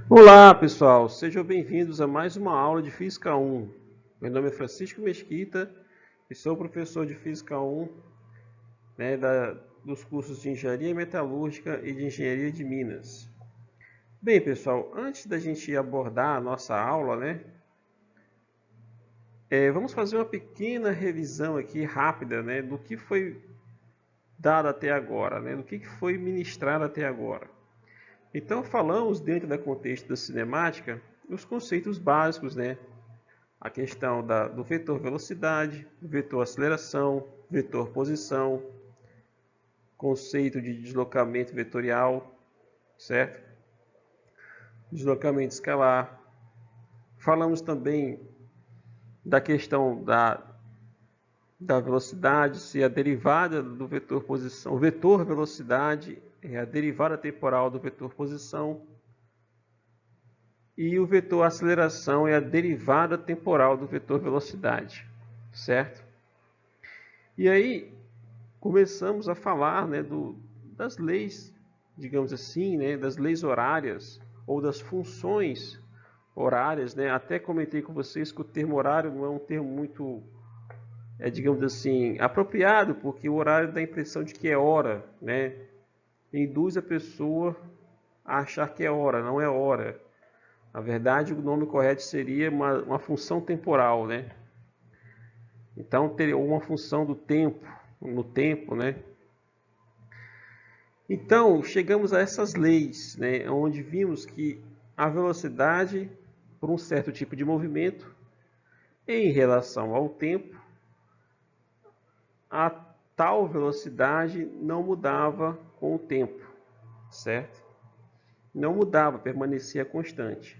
Olá, pessoal, sejam bem-vindos a mais uma aula de Física 1. Meu nome é Francisco Mesquita e sou professor de Física 1, dos cursos de Engenharia Metalúrgica e de Engenharia de Minas. Bem, pessoal, antes da gente abordar a nossa aula, vamos fazer uma pequena revisão aqui rápida, do que foi dado até agora, do que foi ministrado até agora. Então, falamos dentro do contexto da cinemática os conceitos básicos, a questão do vetor velocidade, vetor aceleração, vetor posição, conceito de deslocamento vetorial, certo? Deslocamento escalar. Falamos também da questão da velocidade, se a derivada do vetor posição, o vetor velocidade é a derivada temporal do vetor posição, e o vetor aceleração é a derivada temporal do vetor velocidade, certo? E aí começamos a falar das leis, digamos assim, das leis horárias ou das funções horárias. Até comentei com vocês que o termo horário não é um termo muito, digamos assim, apropriado, porque o horário dá a impressão de que é hora, induz a pessoa a achar que é hora, não é hora. Na verdade, o nome correto seria uma função temporal, Então, teria uma função do tempo, no tempo, Então, chegamos a essas leis, onde vimos que a velocidade, por um certo tipo de movimento, em relação ao tempo, a tal velocidade não mudava com o tempo, certo? Não mudava, permanecia constante.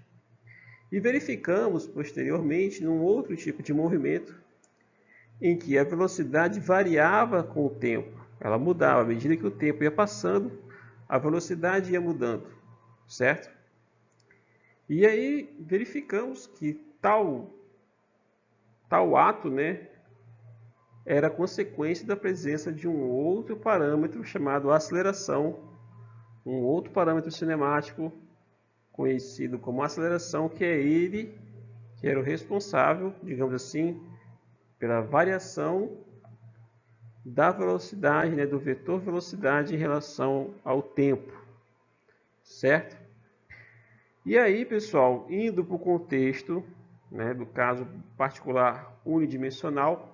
E verificamos posteriormente num outro tipo de movimento em que a velocidade variava com o tempo. Ela mudava, à medida que o tempo ia passando, a velocidade ia mudando, certo? E aí verificamos que tal ato, era consequência da presença de um outro parâmetro chamado aceleração, um outro parâmetro cinemático conhecido como aceleração, que é ele que era o responsável, digamos assim, pela variação da velocidade, do vetor velocidade em relação ao tempo, certo? E aí, pessoal, indo para o contexto, do caso particular unidimensional,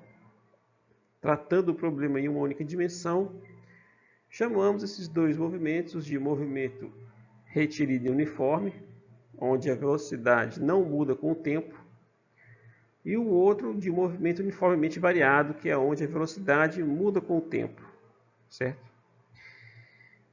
tratando o problema em uma única dimensão, chamamos esses dois movimentos de movimento retilíneo uniforme, onde a velocidade não muda com o tempo, e o outro de movimento uniformemente variado, que é onde a velocidade muda com o tempo, certo?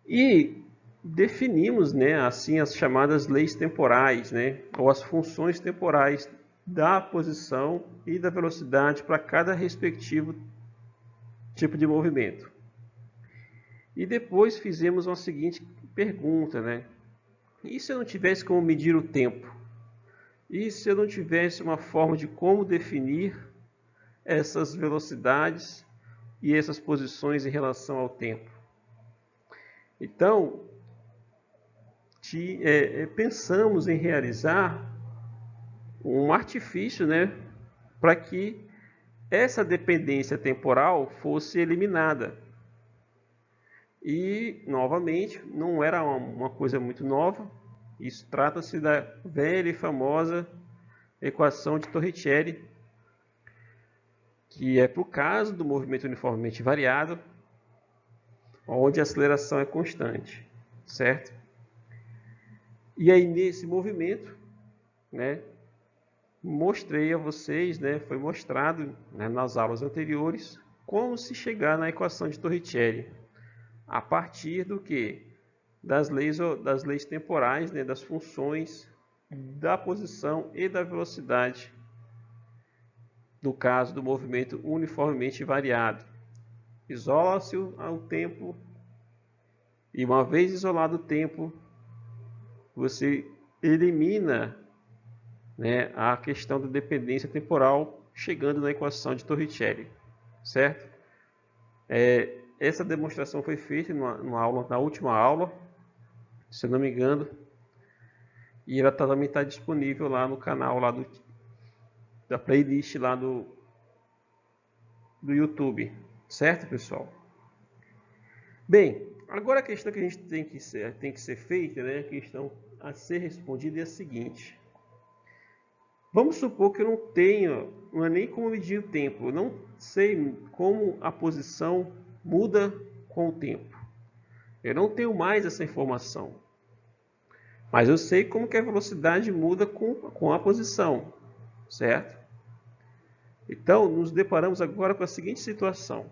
E definimos, assim, as chamadas leis temporais, ou as funções temporais da posição e da velocidade para cada respectivo tipo de movimento. E depois fizemos uma seguinte pergunta, E se eu não tivesse como medir o tempo? E se eu não tivesse uma forma de como definir essas velocidades e essas posições em relação ao tempo? Então, pensamos em realizar um artifício, para que essa dependência temporal fosse eliminada. E, novamente, não era uma coisa muito nova. Isso trata-se da velha e famosa equação de Torricelli, que é para o caso do movimento uniformemente variado, onde a aceleração é constante, certo? E aí, nesse movimento, mostrei a vocês, foi mostrado, nas aulas anteriores, como se chegar na equação de Torricelli, a partir do que? Das leis temporais, das funções da posição e da velocidade, no caso do movimento uniformemente variado. Isola-se o tempo, e uma vez isolado o tempo, você elimina, a questão da dependência temporal, chegando na equação de Torricelli, certo? Essa demonstração foi feita na última aula, se eu não me engano, E ela também está disponível lá no canal lá da playlist lá do YouTube, certo, pessoal? Bem, agora a questão que a gente tem que ser feita, né, a questão a ser respondida é a seguinte: vamos supor que eu não tenho, não é nem como medir o tempo, eu não sei como a posição muda com o tempo. Eu não tenho mais essa informação, mas eu sei como que a velocidade muda com a posição, certo? Então, nos deparamos agora com a seguinte situação: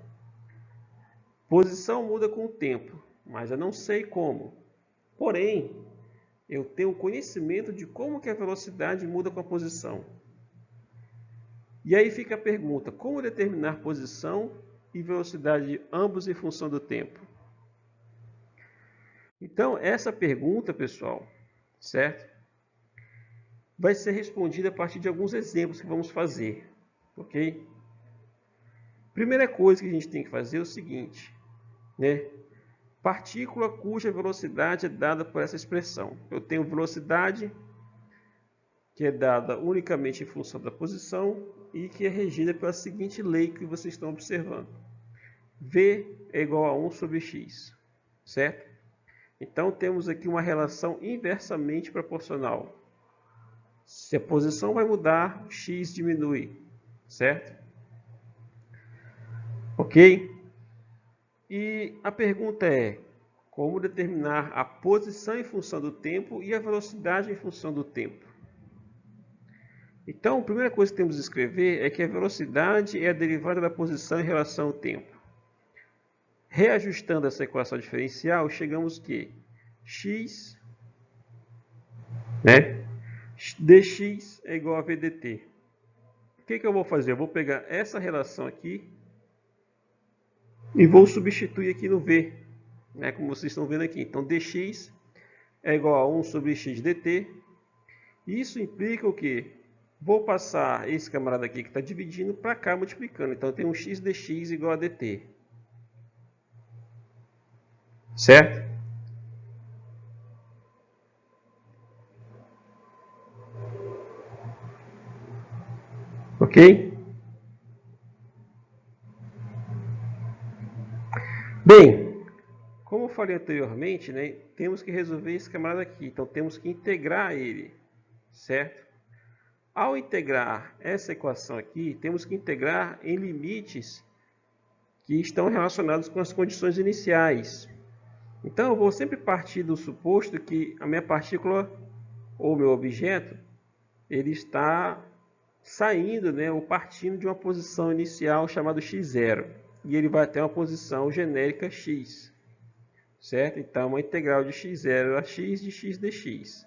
posição muda com o tempo, mas eu não sei como. Porém, eu tenho conhecimento de como que a velocidade muda com a posição. E aí fica a pergunta: como determinar posição e velocidade ambos em função do tempo? Então, essa pergunta, pessoal, certo? Vai ser respondida a partir de alguns exemplos que vamos fazer, ok? Primeira coisa que a gente tem que fazer é o seguinte, né? Partícula cuja velocidade é dada por essa expressão. Eu tenho velocidade que é dada unicamente em função da posição e que é regida pela seguinte lei que vocês estão observando. V é igual a 1 sobre x, certo? Então temos aqui uma relação inversamente proporcional. Se a posição vai mudar, o x diminui, certo? Ok? E a pergunta é: como determinar a posição em função do tempo e a velocidade em função do tempo? Então, a primeira coisa que temos que escrever é que a velocidade é a derivada da posição em relação ao tempo. Reajustando essa equação diferencial, chegamos que x, né, dx é igual a v dt. O que eu vou fazer? Eu vou pegar essa relação aqui e vou substituir aqui no v, né, como vocês estão vendo aqui. Então, dx é igual a 1 sobre x dt. Isso implica o quê? Vou passar esse camarada aqui que está dividindo para cá multiplicando. Então, eu tenho um x dx igual a dt. Certo? Ok? Bem, como eu falei anteriormente, né, temos que resolver esse camarada aqui. Então, temos que integrar ele. Certo? Ao integrar essa equação aqui, temos que integrar em limites que estão relacionados com as condições iniciais. Então, eu vou sempre partir do suposto que a minha partícula ou meu objeto ele está saindo, né, ou partindo de uma posição inicial chamada x0. E ele vai até uma posição genérica x. Certo? Então, uma integral de x0 a x de x dx.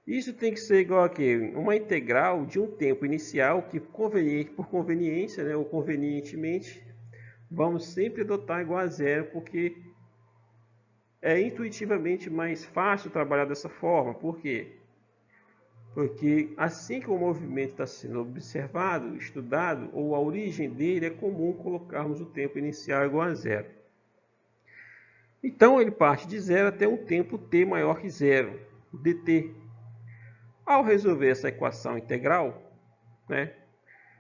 Isso tem que ser igual a quê? Uma integral de um tempo inicial que, por conveniência, né, ou convenientemente, vamos sempre adotar igual a zero, porque é intuitivamente mais fácil trabalhar dessa forma. Por quê? Porque assim que o movimento está sendo observado, estudado, ou a origem dele, é comum colocarmos o tempo inicial igual a zero. Então, ele parte de zero até um tempo t maior que zero, dt. Ao resolver essa equação integral, né,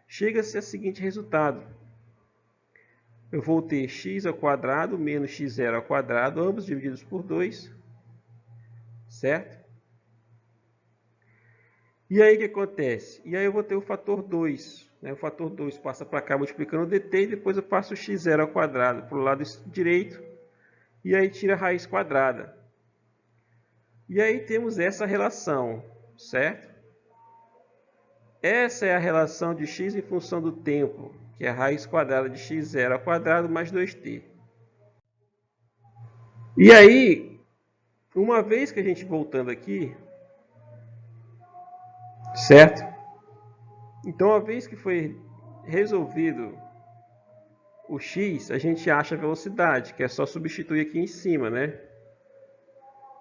chega-se ao seguinte resultado. Eu vou ter x ao quadrado menos x0 ao quadrado, ambos divididos por 2, certo? E aí o que acontece? E aí eu vou ter o fator 2. Né? O fator 2 passa para cá multiplicando o dt e depois eu passo o x0 ao quadrado para o lado direito e aí tira a raiz quadrada. E aí temos essa relação, certo? Essa é a relação de x em função do tempo, que é a raiz quadrada de x0 ao quadrado mais 2t. E aí, uma vez que a gente voltando aqui, certo? Então, uma vez que foi resolvido o x, a gente acha a velocidade, que é só substituir aqui em cima, né?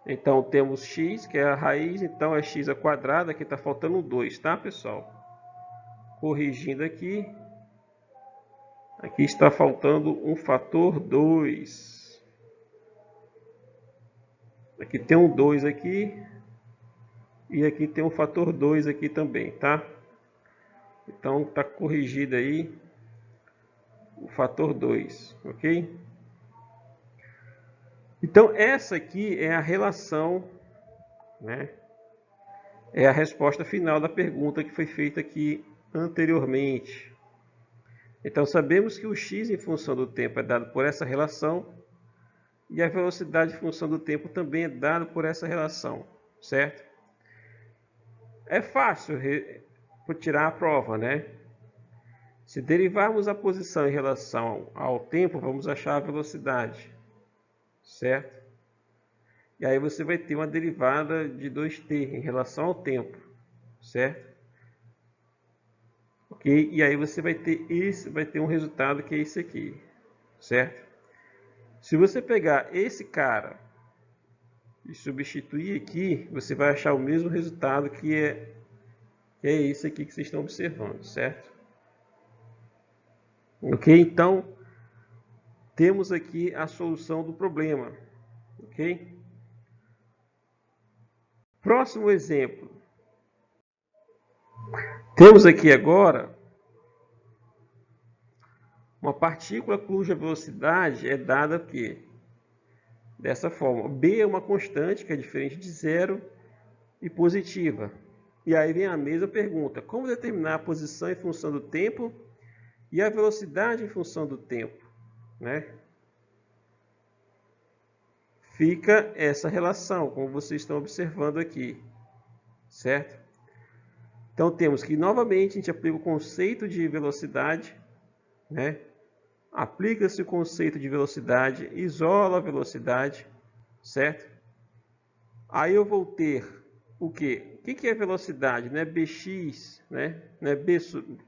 Então, temos x, que é a raiz, então é x ao quadrado, aqui está faltando 2, tá, pessoal? Corrigindo aqui, aqui está faltando um fator 2. Aqui tem um 2 aqui. E aqui tem um fator 2 aqui também, tá? Então está corrigido aí o fator 2, ok? Então essa aqui é a relação, né? É a resposta final da pergunta que foi feita aqui anteriormente. Então sabemos que o x em função do tempo é dado por essa relação e a velocidade em função do tempo também é dado por essa relação, certo? É fácil tirar a prova, né? Se derivarmos a posição em relação ao tempo, vamos achar a velocidade, certo? E aí você vai ter uma derivada de 2t em relação ao tempo, certo? Ok? E aí você vai ter um resultado que é esse aqui, certo? Se você pegar esse cara e substituir aqui, você vai achar o mesmo resultado que é esse aqui que vocês estão observando, certo? Ok? Então, temos aqui a solução do problema, ok? Próximo exemplo. Temos aqui agora uma partícula cuja velocidade é dada aqui, dessa forma. B é uma constante que é diferente de zero e positiva. E aí vem a mesma pergunta: como determinar a posição em função do tempo e a velocidade em função do tempo, né? Fica essa relação, como vocês estão observando aqui, certo? Então temos que novamente a gente aplica o conceito de velocidade, né? Aplica-se o conceito de velocidade, isola a velocidade, certo? Aí eu vou ter o quê? O que é velocidade? Não é bx, né? Não é b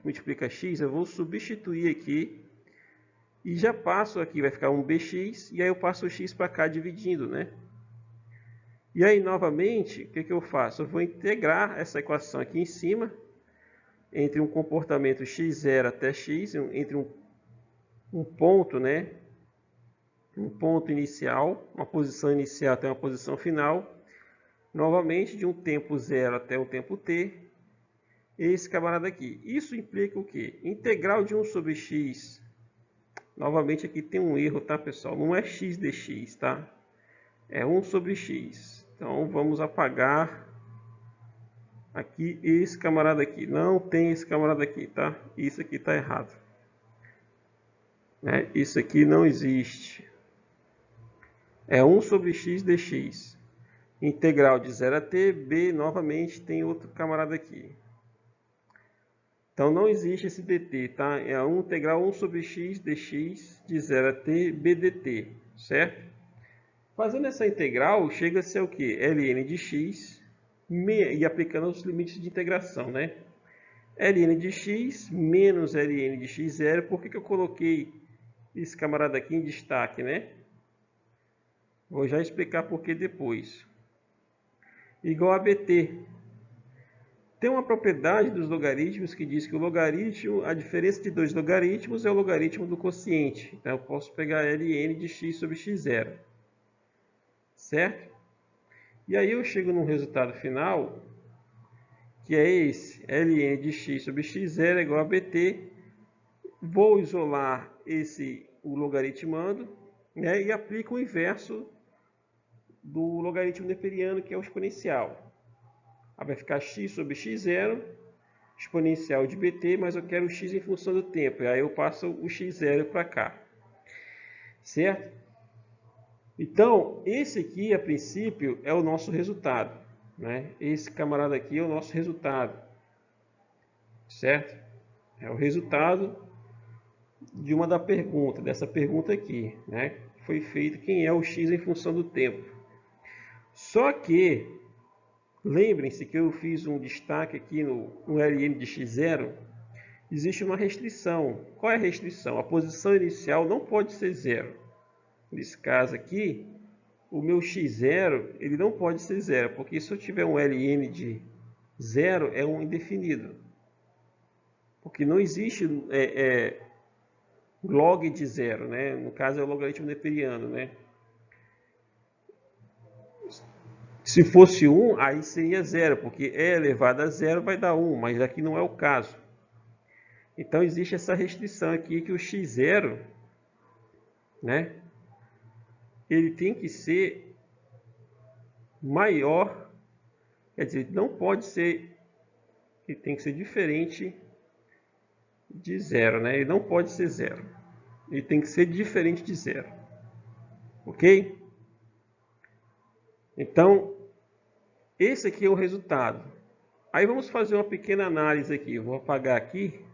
multiplica x, eu vou substituir aqui e já passo aqui, vai ficar um bx, e aí eu passo o x para cá dividindo, né? E aí, novamente, o que eu faço? Eu vou integrar essa equação aqui em cima, entre um comportamento x0 até x, entre um ponto, né? Um ponto inicial, uma posição inicial até uma posição final, novamente de um tempo zero até um tempo t, esse camarada aqui. Isso implica o quê? Integral de 1 sobre x. Novamente aqui tem um erro, tá, pessoal? Não é x dx, tá? É 1 sobre x. Então vamos apagar aqui esse camarada aqui. Não tem esse camarada aqui, tá? Isso aqui está errado. Né? Isso aqui não existe. É 1 sobre x dx. Integral de 0 a t, b, novamente tem outro camarada aqui. Então não existe esse dt, tá? É a integral 1 sobre x dx de 0 a t, b dt, certo? Fazendo essa integral, chega-se ao que? Ln de x, e aplicando os limites de integração, né? Ln de x menos Ln de x0. Por que eu coloquei esse camarada aqui em destaque, né? Vou já explicar por que depois. Igual a bt. Tem uma propriedade dos logaritmos que diz que o logaritmo, a diferença de dois logaritmos é o logaritmo do quociente. Então eu posso pegar Ln de x sobre x0. Certo? E aí eu chego num resultado final, que é esse, Ln de x sobre x0 é igual a bt. Vou isolar o logaritmando, né, e aplico o inverso do logaritmo neperiano, que é o exponencial. Aí vai ficar x sobre x0, exponencial de bt, mas eu quero o x em função do tempo. E aí eu passo o x0 para cá. Certo? Então, esse aqui, a princípio, é o nosso resultado. Né? Esse camarada aqui é o nosso resultado. Certo? É o resultado de dessa pergunta aqui. Né? Foi feito quem é o x em função do tempo. Só que, lembrem-se que eu fiz um destaque aqui no Ln de x0. Existe uma restrição. Qual é a restrição? A posição inicial não pode ser zero. Nesse caso aqui, o meu x0 ele não pode ser zero, porque se eu tiver um Ln de zero, é um indefinido. Porque não existe log de zero, né? No caso é o logaritmo neperiano, né? Se fosse 1, aí seria 0, porque e elevado a 0 vai dar 1, mas aqui não é o caso. Então existe essa restrição aqui que o x0, né, ele tem que ser maior, quer dizer, não pode ser, ele tem que ser diferente de 0, né? Ele não pode ser 0. Ele tem que ser diferente de 0. Ok? Então, esse aqui é o resultado. Aí vamos fazer uma pequena análise aqui. Eu vou apagar aqui.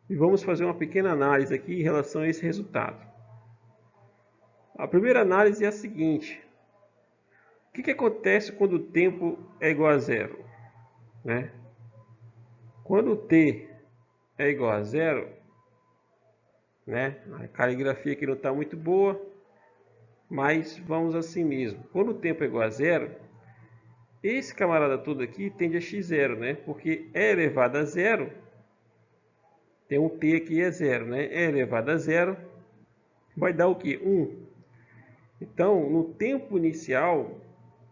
E vamos fazer uma pequena análise aqui em relação a esse resultado. A primeira análise é a seguinte. O que acontece quando o tempo é igual a 0? Né? Quando o t é igual a 0, né? A caligrafia aqui não está muito boa, mas vamos assim mesmo. Quando o tempo é igual a 0, esse camarada todo aqui tende a x0, né? Porque e elevado a 0, tem um t aqui é 0, né? E elevado a 0 vai dar o quê? 1. Então, no tempo inicial,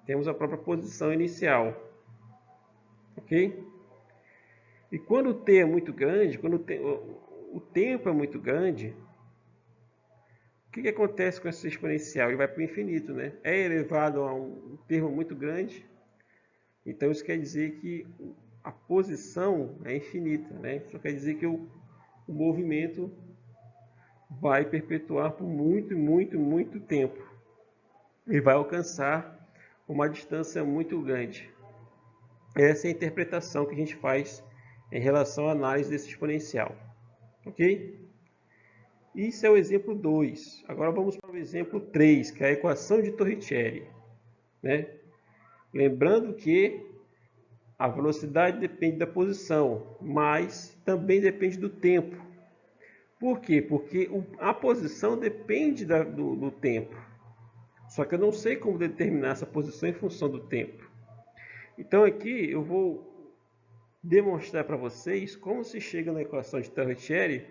temos a própria posição inicial. Ok? E quando o t é muito grande, quando o tempo é muito grande, o que acontece com essa exponencial? Ele vai para o infinito, né? É elevado a um termo muito grande, então isso quer dizer que a posição é infinita, né? Isso quer dizer que o movimento vai perpetuar por muito, muito, muito tempo. E vai alcançar uma distância muito grande. Essa é a interpretação que a gente faz em relação à análise desse exponencial. Ok? Isso é o exemplo 2. Agora vamos para o exemplo 3, que é a equação de Torricelli. Né? Lembrando que a velocidade depende da posição, mas também depende do tempo. Por quê? Porque a posição depende do tempo. Só que eu não sei como determinar essa posição em função do tempo. Então aqui eu vou demonstrar para vocês como se chega na equação de Torricelli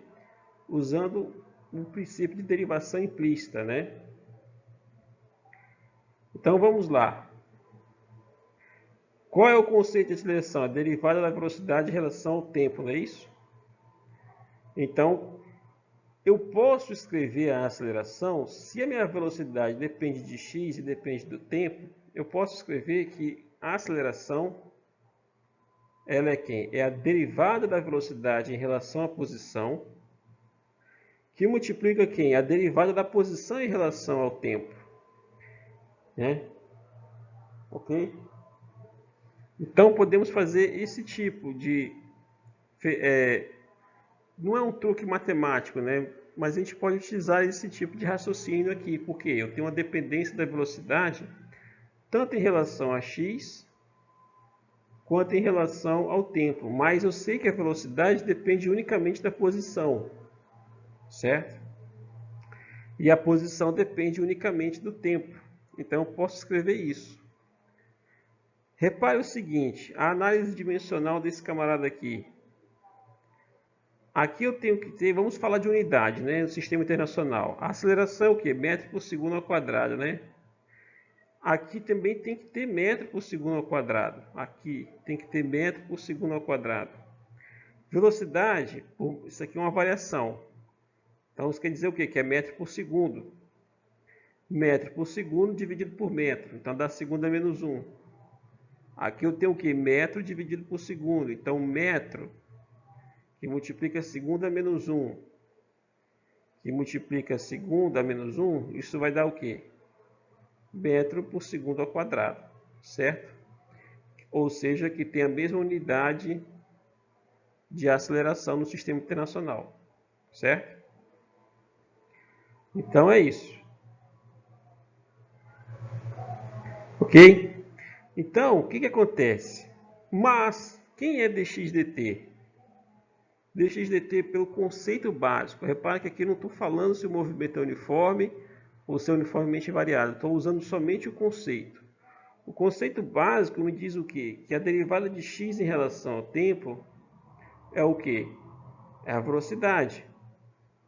usando o princípio de derivação implícita, né? Então vamos lá. Qual é o conceito de aceleração? A derivada da velocidade em relação ao tempo, não é isso? Então, eu posso escrever a aceleração, se a minha velocidade depende de x e depende do tempo, eu posso escrever que a aceleração, ela é quem? É a derivada da velocidade em relação à posição, que multiplica quem? A derivada da posição em relação ao tempo. Né? Ok? Então, podemos fazer esse tipo de... não é um truque matemático, né? Mas a gente pode utilizar esse tipo de raciocínio aqui, porque eu tenho uma dependência da velocidade tanto em relação a x quanto em relação ao tempo, mas eu sei que a velocidade depende unicamente da posição, certo? E a posição depende unicamente do tempo, então eu posso escrever isso. Repare o seguinte, a análise dimensional desse camarada aqui. Aqui eu tenho que ter, vamos falar de unidade, né, no sistema internacional. A aceleração é o quê? Metro por segundo ao quadrado, né? Aqui também tem que ter metro por segundo ao quadrado. Aqui tem que ter metro por segundo ao quadrado. Velocidade, isso aqui é uma variação. Então isso quer dizer o quê? Que é metro por segundo. Metro por segundo dividido por metro. Então dá segundo a menos 1. Aqui eu tenho o quê? Metro dividido por segundo. Então metro, que multiplica segundo a menos 1, que multiplica segundo a menos 1, isso vai dar o quê? Metro por segundo ao quadrado, certo? Ou seja, que tem a mesma unidade de aceleração no sistema internacional, certo? Então é isso. Ok? Então, o que acontece? Mas, quem é dx dt? Dx dt pelo conceito básico. Repare que aqui não estou falando se o movimento é uniforme ou se é uniformemente variado. Estou usando somente o conceito. O conceito básico me diz o quê? Que a derivada de x em relação ao tempo é o quê? É a velocidade.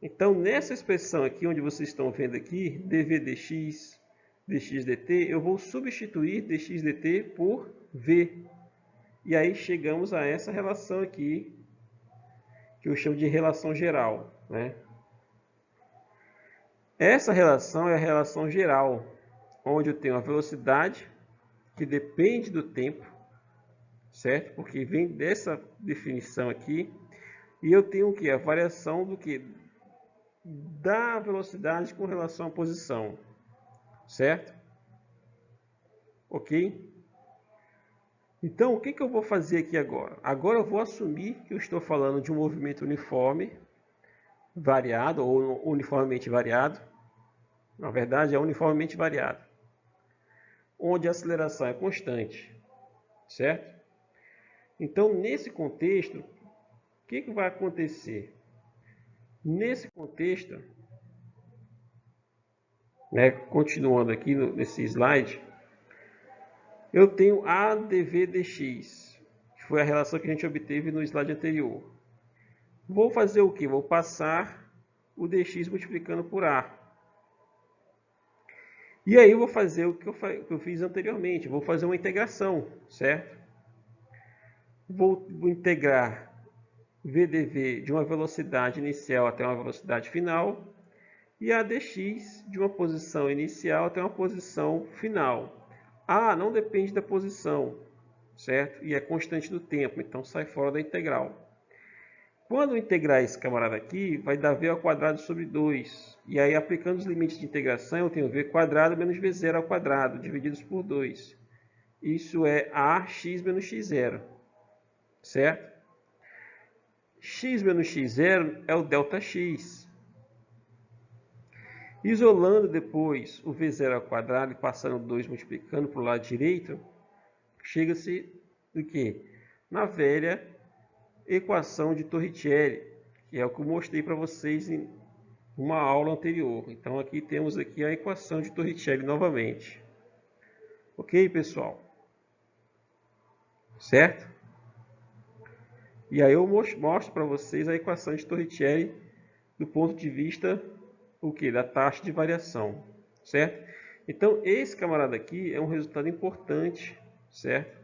Então, nessa expressão aqui, onde vocês estão vendo aqui, dv dx, dx dt, eu vou substituir dx dt por v. E aí chegamos a essa relação aqui, que eu chamo de relação geral, né? Essa relação é a relação geral, onde eu tenho a velocidade, que depende do tempo, certo? Porque vem dessa definição aqui. E eu tenho o que? A variação do que? Da velocidade com relação à posição, certo? Ok? Então, o que eu vou fazer aqui agora? Agora eu vou assumir que eu estou falando de um movimento uniforme, variado, ou uniformemente variado. Na verdade, é uniformemente variado, onde a aceleração é constante, certo? Então, nesse contexto, o que vai acontecer? Nesse contexto, né, continuando aqui nesse slide, eu tenho a dv dx, que foi a relação que a gente obteve no slide anterior. Vou fazer o que? Vou passar o dx multiplicando por a. E aí eu vou fazer o que eu fiz anteriormente, vou fazer uma integração, certo? Vou integrar VdV de uma velocidade inicial até uma velocidade final e a dx de uma posição inicial até uma posição final. A não depende da posição, certo? E é constante do tempo, então sai fora da integral. Quando eu integrar esse camarada aqui, vai dar v ao quadrado sobre 2. E aí, aplicando os limites de integração, eu tenho v quadrado menos v0 ao quadrado, divididos por 2. Isso é ax menos x0, certo? X menos x0 é o ΔX. Isolando depois o v0 ao quadrado e passando 2 multiplicando para o lado direito, chega-se do que? Na velha equação de Torricelli, que é o que eu mostrei para vocês em uma aula anterior. Então aqui temos aqui a equação de Torricelli novamente. Ok, pessoal? Certo? E aí eu mostro para vocês a equação de Torricelli do ponto de vista o que? Da taxa de variação, certo? Então, esse camarada aqui é um resultado importante, certo?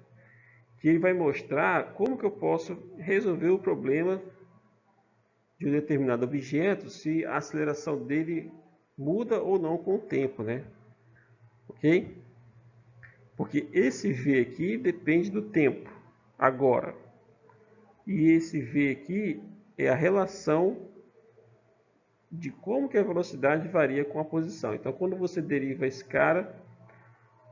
Que ele vai mostrar como que eu posso resolver o problema de um determinado objeto, se a aceleração dele muda ou não com o tempo, né? Ok? Porque esse v aqui depende do tempo, agora. E esse v aqui é a relação de como que a velocidade varia com a posição. Então, quando você deriva esse cara,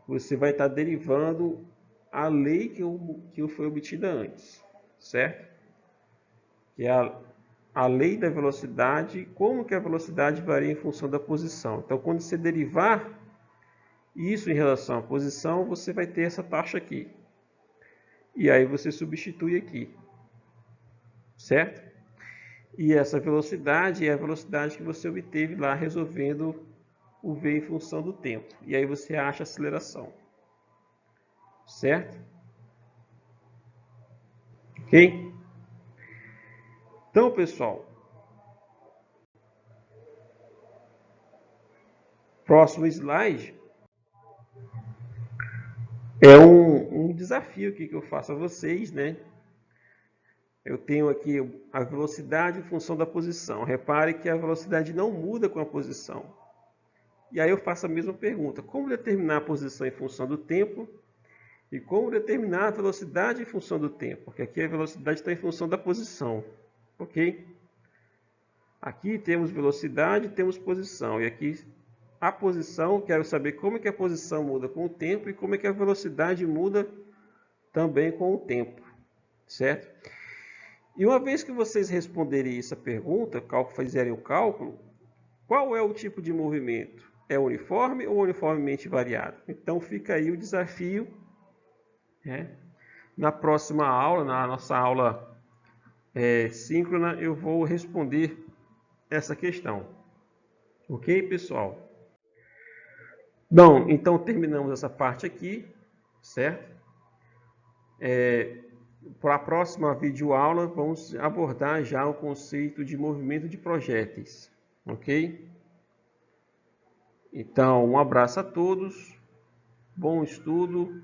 você vai estar derivando a lei que foi obtida antes, certo? Que é a lei da velocidade, como que a velocidade varia em função da posição. Então, quando você derivar isso em relação à posição, você vai ter essa taxa aqui. E aí você substitui aqui, certo? E essa velocidade é a velocidade que você obteve lá resolvendo o v em função do tempo. E aí você acha a aceleração. Certo? Ok? Então, pessoal, próximo slide é um desafio aqui que eu faço a vocês, né? Eu tenho aqui a velocidade em função da posição. Repare que a velocidade não muda com a posição. E aí eu faço a mesma pergunta. Como determinar a posição em função do tempo? E como determinar a velocidade em função do tempo? Porque aqui a velocidade está em função da posição. Ok? Aqui temos velocidade e temos posição. E aqui a posição, quero saber como é que a posição muda com o tempo e como é que a velocidade muda também com o tempo. Certo? E uma vez que vocês responderem essa pergunta, fizerem o cálculo, qual é o tipo de movimento? É uniforme ou uniformemente variado? Então fica aí o desafio, né? Na próxima aula, na nossa aula síncrona, eu vou responder essa questão. Ok, pessoal? Bom, então terminamos essa parte aqui, certo? Para a próxima videoaula, vamos abordar já o conceito de movimento de projéteis, ok? Então, um abraço a todos, bom estudo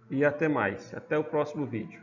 e até mais. Até o próximo vídeo.